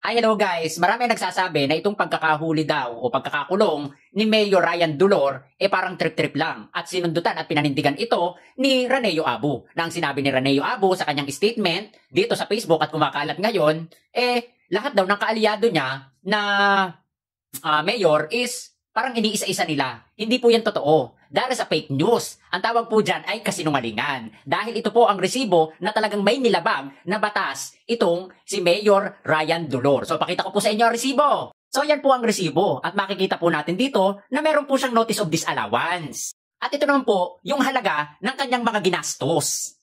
Hello guys, marami nagsasabi na itong pagkakahuli daw o pagkakakulong ni Mayor Ryan Dolor parang trip-trip lang at sinundutan at pinanindigan ito ni Raneo Abu. Na ang sinabi ni Raneo Abu sa kanyang statement dito sa Facebook at kumakalat ngayon, lahat daw ng kaalyado niya na mayor is parang iniisa-isa nila. Hindi po yan totoo. That is a fake news. Ang tawag po dyan ay kasinungalingan. Dahil ito po ang resibo na talagang may nilabag na batas itong si Mayor Ryan Dolor. So pakita ko po sa inyo ang resibo. So yan po ang resibo. At makikita po natin dito na meron po siyang notice of disallowance. At ito naman po yung halaga ng kanyang mga ginastos.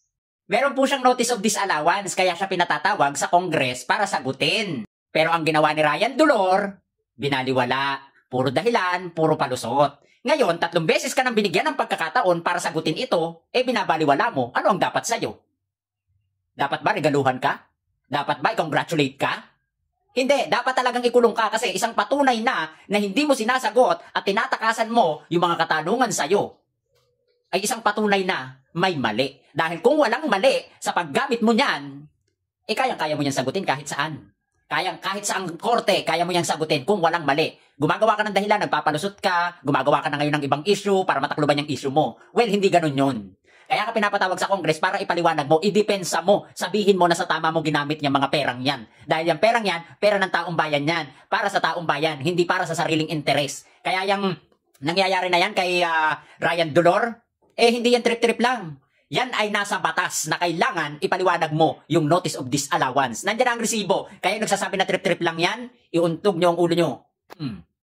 Meron po siyang notice of disallowance kaya siya pinatatawag sa Congress para sagutin. Pero ang ginawa ni Ryan Dolor, binaliwala. Puro dahilan, puro palusot. Ngayon, 3 beses ka nang binigyan ng pagkakataon para sagutin ito, binabaliwala mo. Ano ang dapat sa'yo? Dapat ba regaluhan ka? Dapat ba i-congratulate ka? Hindi, dapat talagang ikulong ka kasi isang patunay na hindi mo sinasagot at tinatakasan mo yung mga katanungan sa'yo ay isang patunay na may mali. Dahil kung walang mali sa paggamit mo niyan, kayang-kaya mo niyan sagutin kahit saan. Kahit saang korte, kaya mo yang sagutin kung walang mali. Gumagawa ka ng dahilan, nagpapalusot ka, gumagawa ka na ngayon ng ibang issue para matakluban yung issue mo. Well, hindi ganun yun. Kaya ka pinapatawag sa Congress para ipaliwanag mo, idepensa mo, sabihin mo na sa tama mo ginamit yung mga perang yan. Dahil yung perang yan, pera ng taong bayan yan. Para sa taong bayan, hindi para sa sariling interes. Kaya yung nangyayari na yan kay Ryan Dolor, hindi yan trip-trip lang. Yan ay nasa batas na kailangan ipaliwanag mo yung notice of disallowance. Nandiyan ang resibo. Kaya nagsasabi na trip-trip lang yan, iuntog nyo ang ulo nyo.